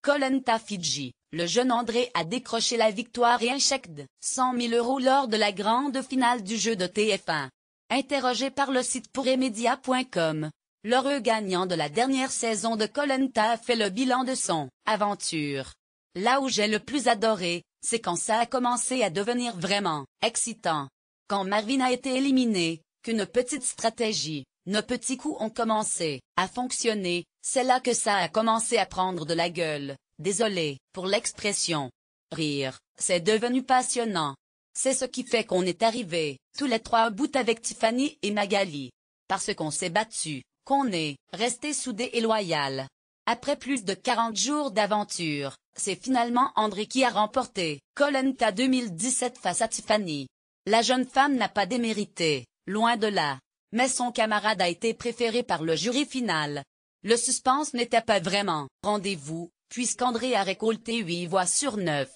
Koh-Lanta Fidji, le jeune André a décroché la victoire et un chèque de 100 000 € lors de la grande finale du jeu de TF1. Interrogé par le site pourremedia.com, l'heureux gagnant de la dernière saison de Koh-Lanta a fait le bilan de son aventure. Là où j'ai le plus adoré, c'est quand ça a commencé à devenir vraiment excitant. Quand Marvin a été éliminé, qu'une petite stratégie, nos petits coups ont commencé à fonctionner, c'est là que ça a commencé à prendre de la gueule. Désolé pour l'expression. Rire, c'est devenu passionnant. C'est ce qui fait qu'on est arrivés, tous les trois à bout avec Tiffany et Magali. Parce qu'on s'est battu, qu'on est resté soudés et loyal. Après plus de 40 jours d'aventure, c'est finalement André qui a remporté Koh-Lanta 2017 face à Tiffany. La jeune femme n'a pas démérité, loin de là. Mais son camarade a été préféré par le jury final. Le suspense n'était pas vraiment rendez-vous, puisqu'André a récolté 8 voix sur 9.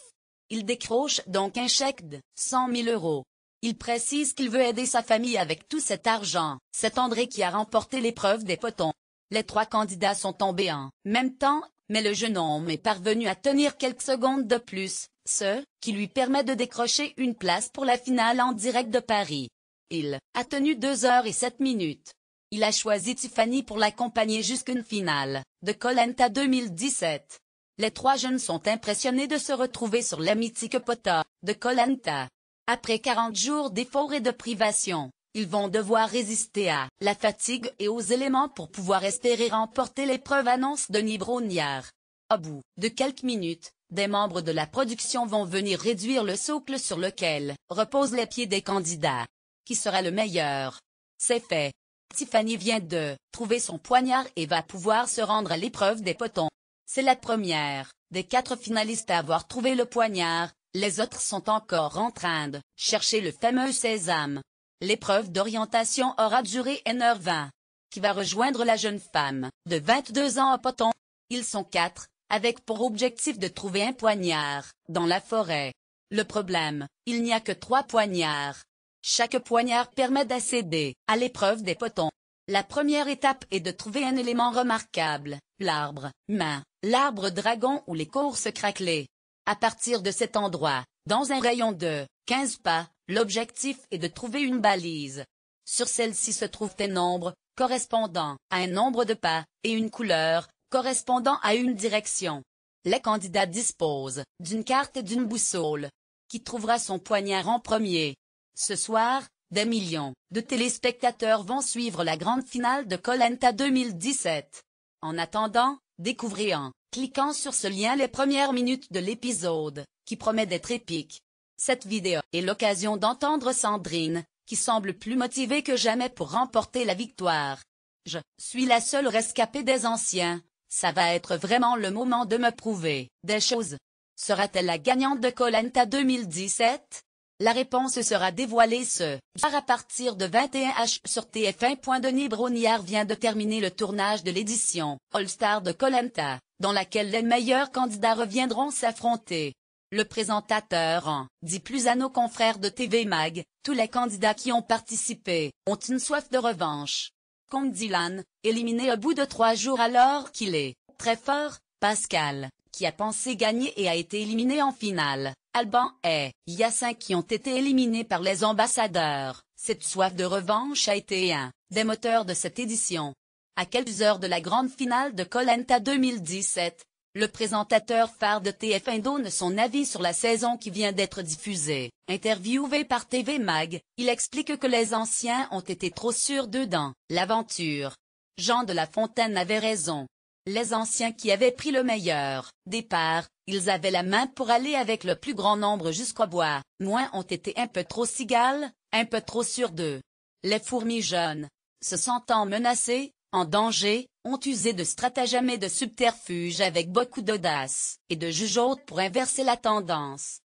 Il décroche donc un chèque de 100 000 €. Il précise qu'il veut aider sa famille avec tout cet argent. C'est André qui a remporté l'épreuve des potons. Les trois candidats sont tombés en même temps, mais le jeune homme est parvenu à tenir quelques secondes de plus, ce qui lui permet de décrocher une place pour la finale en direct de Paris. Il a tenu 2 heures et 7 minutes. Il a choisi Tiffany pour l'accompagner jusqu'une finale de Koh-Lanta 2017. Les trois jeunes sont impressionnés de se retrouver sur la mythique pota de Koh-Lanta. Après 40 jours d'efforts et de privation, ils vont devoir résister à la fatigue et aux éléments pour pouvoir espérer remporter l'épreuve, annonce Denis Brognard. Au bout de quelques minutes, des membres de la production vont venir réduire le socle sur lequel reposent les pieds des candidats. Qui sera le meilleur? C'est fait. Tiffany vient de trouver son poignard et va pouvoir se rendre à l'épreuve des potons. C'est la première des 4 finalistes à avoir trouvé le poignard, les autres sont encore en train de chercher le fameux sésame. L'épreuve d'orientation aura duré 1h20. Qui va rejoindre la jeune femme de 22 ans au poton? Ils sont 4, avec pour objectif de trouver un poignard dans la forêt. Le problème, il n'y a que 3 poignards. Chaque poignard permet d'accéder à l'épreuve des potons. La première étape est de trouver un élément remarquable, l'arbre main, l'arbre dragon ou l'écorce craquelée. À partir de cet endroit, dans un rayon de 15 pas, l'objectif est de trouver une balise. Sur celle-ci se trouvent des nombres correspondant à un nombre de pas et une couleur correspondant à une direction. Les candidats disposent d'une carte et d'une boussole. Qui trouvera son poignard en premier? Ce soir, des millions de téléspectateurs vont suivre la grande finale de Koh-Lanta 2017. En attendant, découvrez en cliquant sur ce lien les premières minutes de l'épisode, qui promet d'être épique. Cette vidéo est l'occasion d'entendre Sandrine, qui semble plus motivée que jamais pour remporter la victoire. Je suis la seule rescapée des anciens, ça va être vraiment le moment de me prouver des choses. Sera-t-elle la gagnante de Koh-Lanta 2017? La réponse sera dévoilée ce soir à partir de 21h sur TF1. Denis Brognard vient de terminer le tournage de l'édition All-Star de Koh-Lanta, dans laquelle les meilleurs candidats reviendront s'affronter. Le présentateur en dit plus à nos confrères de TV Mag, tous les candidats qui ont participé ont une soif de revanche. Compte Dylan, éliminé au bout de 3 jours alors qu'il est très fort, Pascal, qui a pensé gagner et a été éliminé en finale. Alban et Yassin qui ont été éliminés par les ambassadeurs. Cette soif de revanche a été un des moteurs de cette édition. À quelques heures de la grande finale de Koh-Lanta 2017, le présentateur phare de TF1 donne son avis sur la saison qui vient d'être diffusée. Interviewé par TV Mag, il explique que les anciens ont été trop sûrs d'eux dans l'aventure. Jean de La Fontaine avait raison. Les anciens qui avaient pris le meilleur départ, ils avaient la main pour aller avec le plus grand nombre jusqu'au bois. Moins ont été un peu trop cigales, un peu trop sûrs d'eux. Les fourmis jeunes, se sentant menacées, en danger, ont usé de stratagèmes et de subterfuges avec beaucoup d'audace et de jugeote pour inverser la tendance.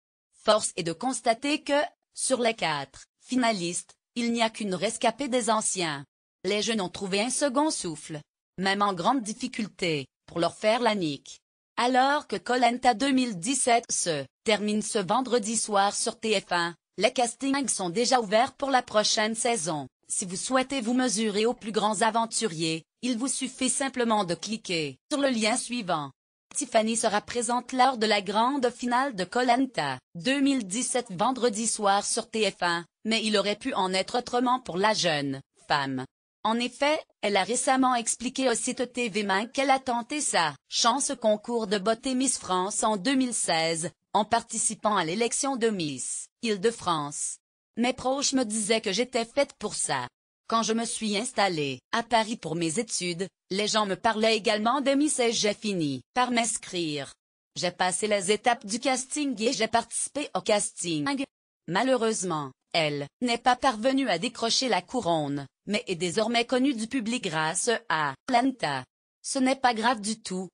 Force est de constater que, sur les 4 finalistes, il n'y a qu'une rescapée des anciens. Les jeunes ont trouvé un second souffle, même en grande difficulté, pour leur faire la nique. Alors que Koh-Lanta 2017 se termine ce vendredi soir sur TF1, les castings sont déjà ouverts pour la prochaine saison. Si vous souhaitez vous mesurer aux plus grands aventuriers, il vous suffit simplement de cliquer sur le lien suivant. Tiffany sera présente lors de la grande finale de Koh-Lanta 2017 vendredi soir sur TF1, mais il aurait pu en être autrement pour la jeune femme. En effet, elle a récemment expliqué au site TV Main qu'elle a tenté sa chance au concours de beauté Miss France en 2016, en participant à l'élection de Miss Île-de-France. Mes proches me disaient que j'étais faite pour ça. Quand je me suis installée à Paris pour mes études, les gens me parlaient également de Miss et j'ai fini par m'inscrire. J'ai passé les étapes du casting et j'ai participé au casting. Malheureusement, elle n'est pas parvenue à décrocher la couronne, mais est désormais connue du public grâce à Koh-Lanta. Ce n'est pas grave du tout, ...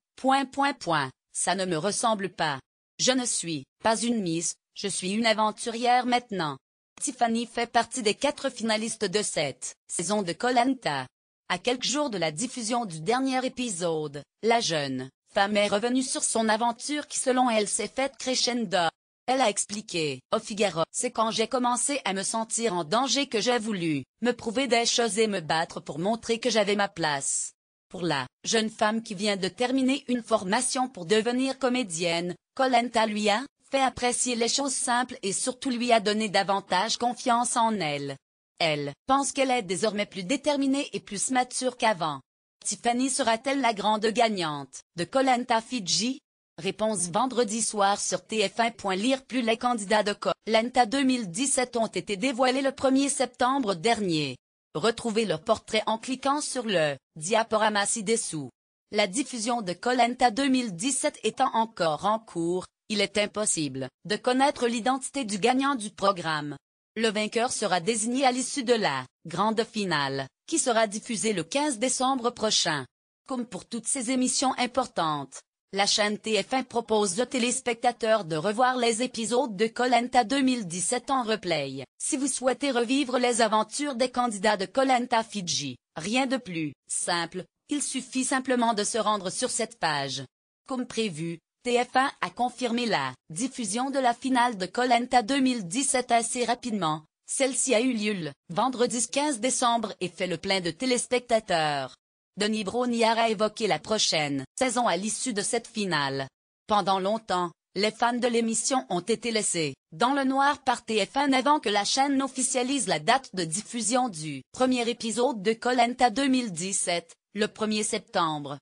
Ça ne me ressemble pas. Je ne suis pas une Miss, je suis une aventurière maintenant. Tiffany fait partie des 4 finalistes de cette saison de Koh-Lanta. À quelques jours de la diffusion du dernier épisode, la jeune femme est revenue sur son aventure qui selon elle s'est faite crescendo. Elle a expliqué au Figaro: c'est quand j'ai commencé à me sentir en danger que j'ai voulu me prouver des choses et me battre pour montrer que j'avais ma place. Pour la jeune femme qui vient de terminer une formation pour devenir comédienne, Koh-Lanta lui a fait apprécier les choses simples et surtout lui a donné davantage confiance en elle. Elle pense qu'elle est désormais plus déterminée et plus mature qu'avant. Tiffany sera-t-elle la grande gagnante de Koh-Lanta Fidji? Réponse vendredi soir sur TF1. Lire plus: les candidats de Koh-Lanta 2017 ont été dévoilés le 1er septembre dernier. Retrouvez leur portrait en cliquant sur le diaporama ci-dessous. La diffusion de Koh-Lanta 2017 étant encore en cours, il est impossible de connaître l'identité du gagnant du programme. Le vainqueur sera désigné à l'issue de la grande finale, qui sera diffusée le 15 décembre prochain. Comme pour toutes ces émissions importantes, la chaîne TF1 propose aux téléspectateurs de revoir les épisodes de Koh-Lanta 2017 en replay. Si vous souhaitez revivre les aventures des candidats de Koh-Lanta Fidji, rien de plus simple, il suffit simplement de se rendre sur cette page. Comme prévu, TF1 a confirmé la diffusion de la finale de Koh-Lanta 2017 assez rapidement. Celle-ci a eu lieu le vendredi 15 décembre et fait le plein de téléspectateurs. Denis Brognard a évoqué la prochaine saison à l'issue de cette finale. Pendant longtemps, les fans de l'émission ont été laissés dans le noir par TF1 avant que la chaîne n'officialise la date de diffusion du premier épisode de Koh-Lanta 2017, le 1er septembre.